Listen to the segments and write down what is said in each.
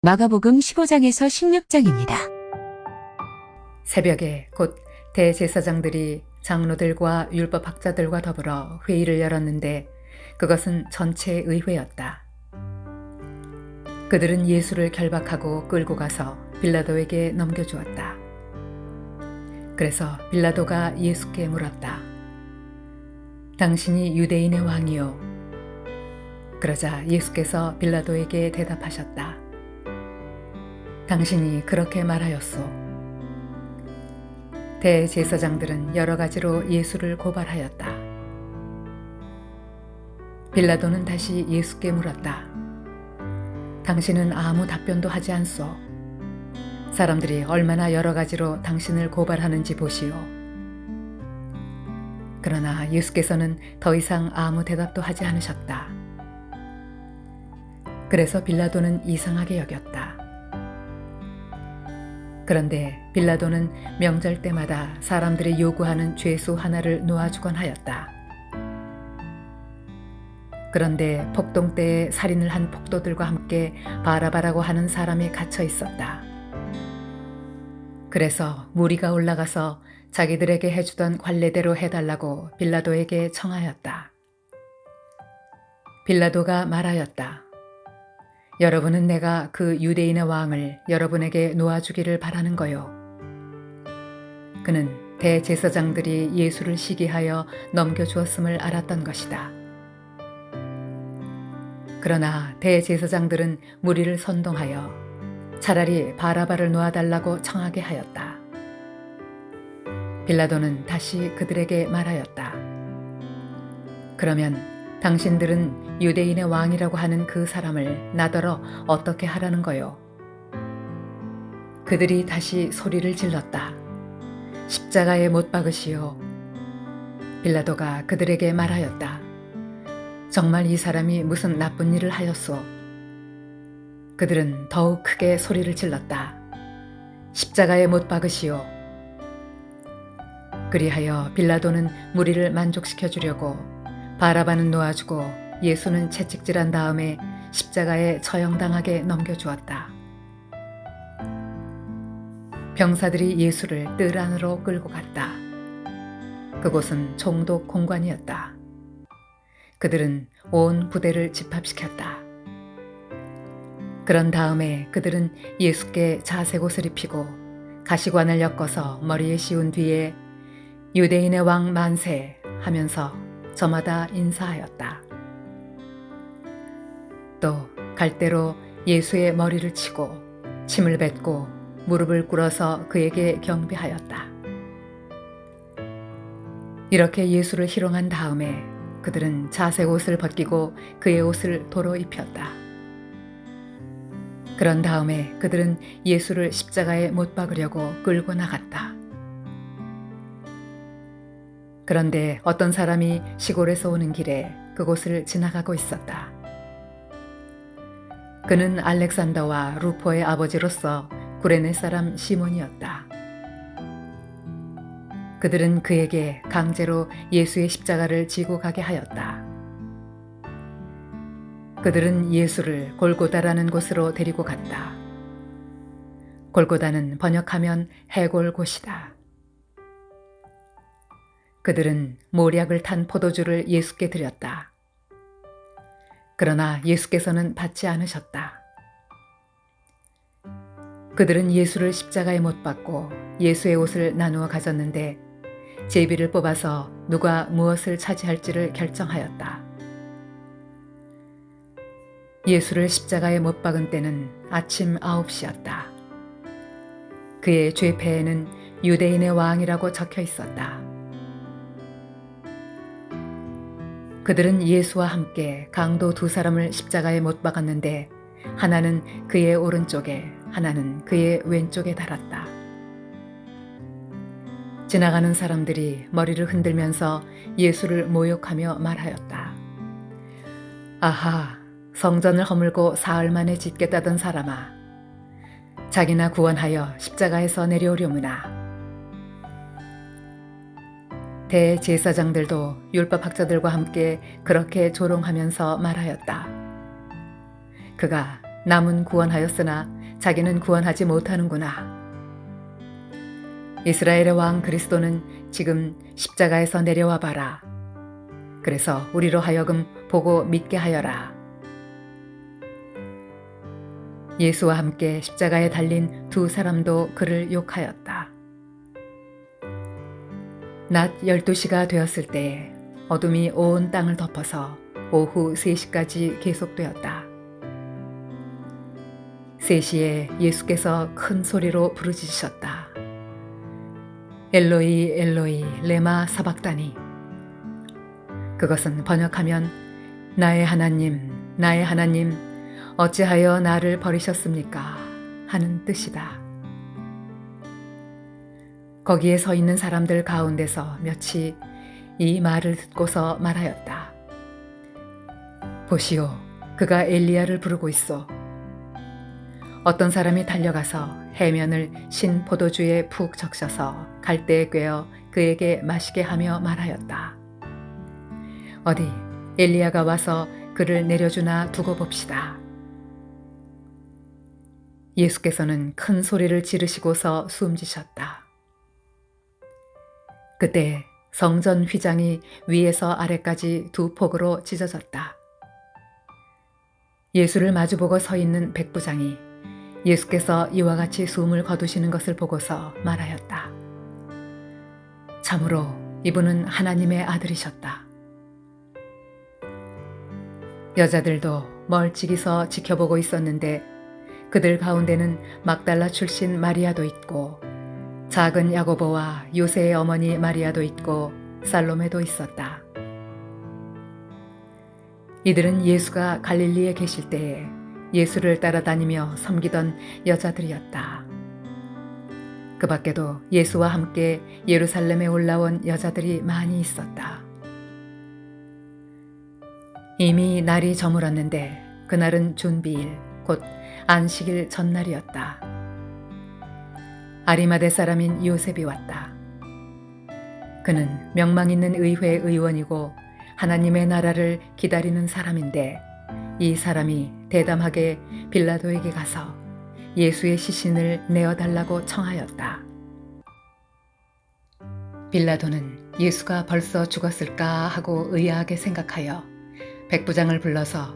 마가복음 15장에서 16장입니다. 새벽에 곧 대제사장들이 장로들과 율법학자들과 더불어 회의를 열었는데 그것은 전체 의회였다. 그들은 예수를 결박하고 끌고 가서 빌라도에게 넘겨주었다. 그래서 빌라도가 예수께 물었다. 당신이 유대인의 왕이요? 그러자 예수께서 빌라도에게 대답하셨다. 당신이 그렇게 말하였소. 대제사장들은 여러 가지로 예수를 고발하였다. 빌라도는 다시 예수께 물었다. 당신은 아무 답변도 하지 않소. 사람들이 얼마나 여러 가지로 당신을 고발하는지 보시오. 그러나 예수께서는 더 이상 아무 대답도 하지 않으셨다. 그래서 빌라도는 이상하게 여겼다. 그런데 빌라도는 명절 때마다 사람들이 요구하는 죄수 하나를 놓아주곤 하였다. 그런데 폭동 때에 살인을 한 폭도들과 함께 바라바라고 하는 사람이 갇혀 있었다. 그래서 무리가 올라가서 자기들에게 해주던 관례대로 해달라고 빌라도에게 청하였다. 빌라도가 말하였다. 여러분은 내가 그 유대인의 왕을 여러분에게 놓아주기를 바라는 거요. 그는 대제사장들이 예수를 시기하여 넘겨주었음을 알았던 것이다. 그러나 대제사장들은 무리를 선동하여 차라리 바라바를 놓아달라고 청하게 하였다. 빌라도는 다시 그들에게 말하였다. 그러면 당신들은 유대인의 왕이라고 하는 그 사람을 나더러 어떻게 하라는 거요? 그들이 다시 소리를 질렀다. 십자가에 못 박으시오. 빌라도가 그들에게 말하였다. 정말 이 사람이 무슨 나쁜 일을 하였소? 그들은 더욱 크게 소리를 질렀다. 십자가에 못 박으시오. 그리하여 빌라도는 무리를 만족시켜 주려고 바라바는 놓아주고 예수는 채찍질한 다음에 십자가에 처형당하게 넘겨주었다. 병사들이 예수를 뜰 안으로 끌고 갔다. 그곳은 총독 공관이었다. 그들은 온 부대를 집합시켰다. 그런 다음에 그들은 예수께 자색옷을 입히고 가시관을 엮어서 머리에 씌운 뒤에 유대인의 왕 만세 하면서 저마다 인사하였다. 또 갈대로 예수의 머리를 치고 침을 뱉고 무릎을 꿇어서 그에게 경배하였다. 이렇게 예수를 희롱한 다음에 그들은 자색 옷을 벗기고 그의 옷을 도로 입혔다. 그런 다음에 그들은 예수를 십자가에 못 박으려고 끌고 나갔다. 그런데 어떤 사람이 시골에서 오는 길에 그곳을 지나가고 있었다. 그는 알렉산더와 루포의 아버지로서 구레네 사람 시몬이었다. 그들은 그에게 강제로 예수의 십자가를 지고 가게 하였다. 그들은 예수를 골고다라는 곳으로 데리고 갔다. 골고다는 번역하면 해골곳이다. 그들은 모략을 탄 포도주를 예수께 드렸다. 그러나 예수께서는 받지 않으셨다. 그들은 예수를 십자가에 못 박고 예수의 옷을 나누어 가졌는데 제비를 뽑아서 누가 무엇을 차지할지를 결정하였다. 예수를 십자가에 못 박은 때는 아침 9시였다. 그의 죄패에는 유대인의 왕이라고 적혀 있었다. 그들은 예수와 함께 강도 두 사람을 십자가에 못 박았는데 하나는 그의 오른쪽에 하나는 그의 왼쪽에 달았다. 지나가는 사람들이 머리를 흔들면서 예수를 모욕하며 말하였다. 아하, 성전을 허물고 사흘 만에 짓겠다던 사람아, 자기나 구원하여 십자가에서 내려오려무나. 대제사장들도 율법학자들과 함께 그렇게 조롱하면서 말하였다. 그가 남은 구원하였으나 자기는 구원하지 못하는구나. 이스라엘의 왕 그리스도는 지금 십자가에서 내려와 봐라. 그래서 우리로 하여금 보고 믿게 하여라. 예수와 함께 십자가에 달린 두 사람도 그를 욕하였다. 낮 12시가 되었을 때 어둠이 온 땅을 덮어서 오후 3시까지 계속되었다. 3시에 예수께서 큰 소리로 부르짖으셨다. 엘로이 엘로이 레마 사박다니. 그것은 번역하면 나의 하나님 어찌하여 나를 버리셨습니까? 하는 뜻이다. 거기에 서 있는 사람들 가운데서 몇이 이 말을 듣고서 말하였다. 보시오, 그가 엘리야를 부르고 있어. 어떤 사람이 달려가서 해면을 신 포도주에 푹 적셔서 갈대에 꿰어 그에게 마시게 하며 말하였다. 어디 엘리야가 와서 그를 내려주나 두고 봅시다. 예수께서는 큰 소리를 지르시고서 숨지셨다. 그때 성전 휘장이 위에서 아래까지 두 폭으로 찢어졌다. 예수를 마주보고 서 있는 백부장이 예수께서 이와 같이 숨을 거두시는 것을 보고서 말하였다. 참으로 이분은 하나님의 아들이셨다. 여자들도 멀찍이서 지켜보고 있었는데 그들 가운데는 막달라 출신 마리아도 있고 작은 야고보와 요새의 어머니 마리아도 있고 살로메도 있었다. 이들은 예수가 갈릴리에 계실 때에 예수를 따라다니며 섬기던 여자들이었다. 그 밖에도 예수와 함께 예루살렘에 올라온 여자들이 많이 있었다. 이미 날이 저물었는데 그날은 준비일, 곧 안식일 전날이었다. 아리마대 사람인 요셉이 왔다. 그는 명망 있는 의회 의원이고 하나님의 나라를 기다리는 사람인데 이 사람이 대담하게 빌라도에게 가서 예수의 시신을 내어달라고 청하였다. 빌라도는 예수가 벌써 죽었을까 하고 의아하게 생각하여 백부장을 불러서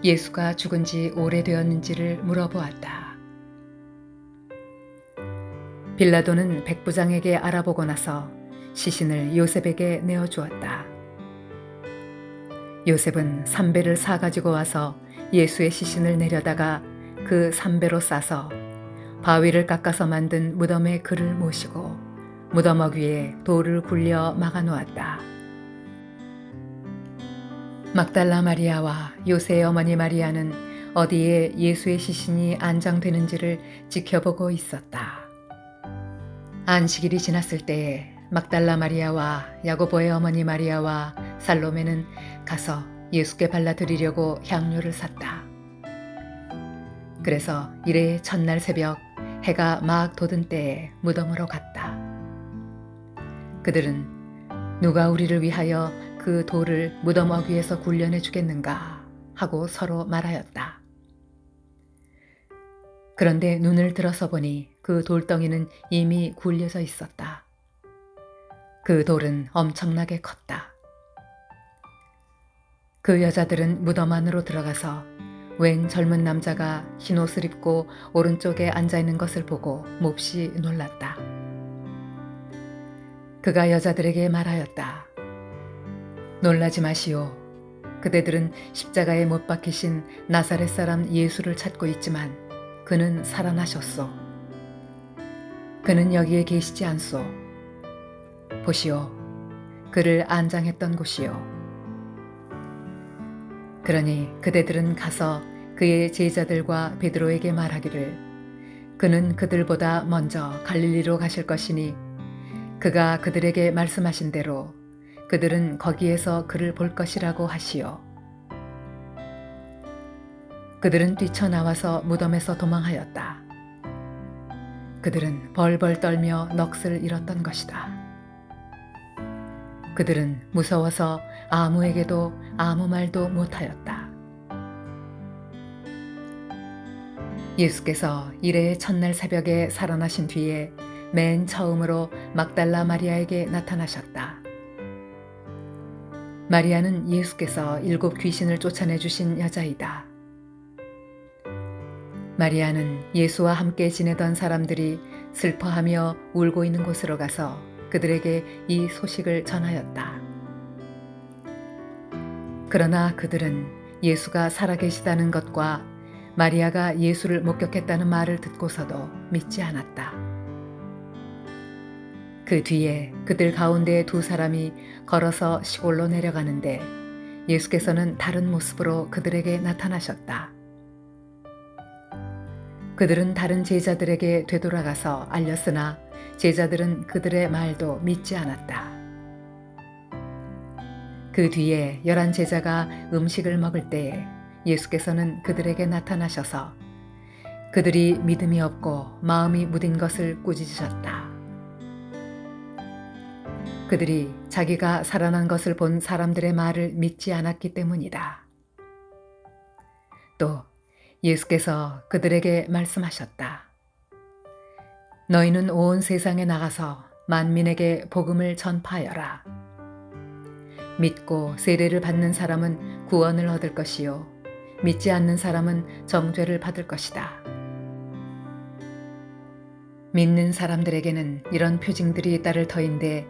예수가 죽은 지 오래되었는지를 물어보았다. 빌라도는 백부장에게 알아보고 나서 시신을 요셉에게 내어주었다. 요셉은 삼배를 사가지고 와서 예수의 시신을 내려다가 그 삼배로 싸서 바위를 깎아서 만든 무덤에 그를 모시고 무덤 위에 돌을 굴려 막아놓았다. 막달라 마리아와 요새의 어머니 마리아는 어디에 예수의 시신이 안장되는지를 지켜보고 있었다. 안식일이 지났을 때에 막달라 마리아와 야고보의 어머니 마리아와 살로메는 가서 예수께 발라드리려고 향료를 샀다. 그래서 이래 첫날 새벽 해가 막 돋은 때에 무덤으로 갔다. 그들은 누가 우리를 위하여 그 돌을 무덤 어귀에서 굴려내 주겠는가 하고 서로 말하였다. 그런데 눈을 들어서 보니 그 돌덩이는 이미 굴려져 있었다. 그 돌은 엄청나게 컸다. 그 여자들은 무덤 안으로 들어가서 웬 젊은 남자가 흰 옷을 입고 오른쪽에 앉아 있는 것을 보고 몹시 놀랐다. 그가 여자들에게 말하였다. 놀라지 마시오. 그대들은 십자가에 못 박히신 나사렛 사람 예수를 찾고 있지만 그는 살아나셨소. 그는 여기에 계시지 않소. 보시오. 그를 안장했던 곳이요. 그러니 그대들은 가서 그의 제자들과 베드로에게 말하기를 그는 그들보다 먼저 갈릴리로 가실 것이니 그가 그들에게 말씀하신 대로 그들은 거기에서 그를 볼 것이라고 하시오. 그들은 뛰쳐나와서 무덤에서 도망하였다. 그들은 벌벌 떨며 넋을 잃었던 것이다. 그들은 무서워서 아무에게도 아무 말도 못하였다. 예수께서 일회의 첫날 새벽에 살아나신 뒤에 맨 처음으로 막달라 마리아에게 나타나셨다. 마리아는 예수께서 7 귀신을 쫓아내 주신 여자이다. 마리아는 예수와 함께 지내던 사람들이 슬퍼하며 울고 있는 곳으로 가서 그들에게 이 소식을 전하였다. 그러나 그들은 예수가 살아계시다는 것과 마리아가 예수를 목격했다는 말을 듣고서도 믿지 않았다. 그 뒤에 그들 가운데 2 사람이 걸어서 시골로 내려가는데 예수께서는 다른 모습으로 그들에게 나타나셨다. 그들은 다른 제자들에게 되돌아가서 알렸으나 제자들은 그들의 말도 믿지 않았다. 그 뒤에 11 제자가 음식을 먹을 때에 예수께서는 그들에게 나타나셔서 그들이 믿음이 없고 마음이 무딘 것을 꾸짖으셨다. 그들이 자기가 살아난 것을 본 사람들의 말을 믿지 않았기 때문이다. 또 예수께서 그들에게 말씀하셨다. 너희는 온 세상에 나가서 만민에게 복음을 전파하여라. 믿고 세례를 받는 사람은 구원을 얻을 것이요 믿지 않는 사람은 정죄를 받을 것이다. 믿는 사람들에게는 이런 표징들이 따를 터인데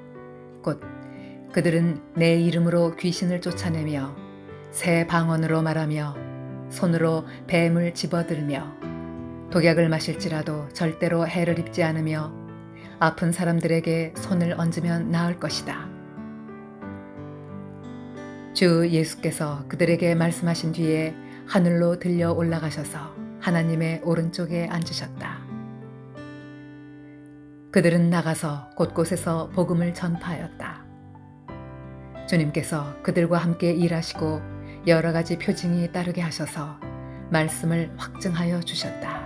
곧 그들은 내 이름으로 귀신을 쫓아내며 새 방언으로 말하며 손으로 뱀을 집어들며 독약을 마실지라도 절대로 해를 입지 않으며 아픈 사람들에게 손을 얹으면 나을 것이다. 주 예수께서 그들에게 말씀하신 뒤에 하늘로 들려 올라가셔서 하나님의 오른쪽에 앉으셨다. 그들은 나가서 곳곳에서 복음을 전파하였다. 주님께서 그들과 함께 일하시고 여러 가지 표징이 따르게 하셔서 말씀을 확증하여 주셨다.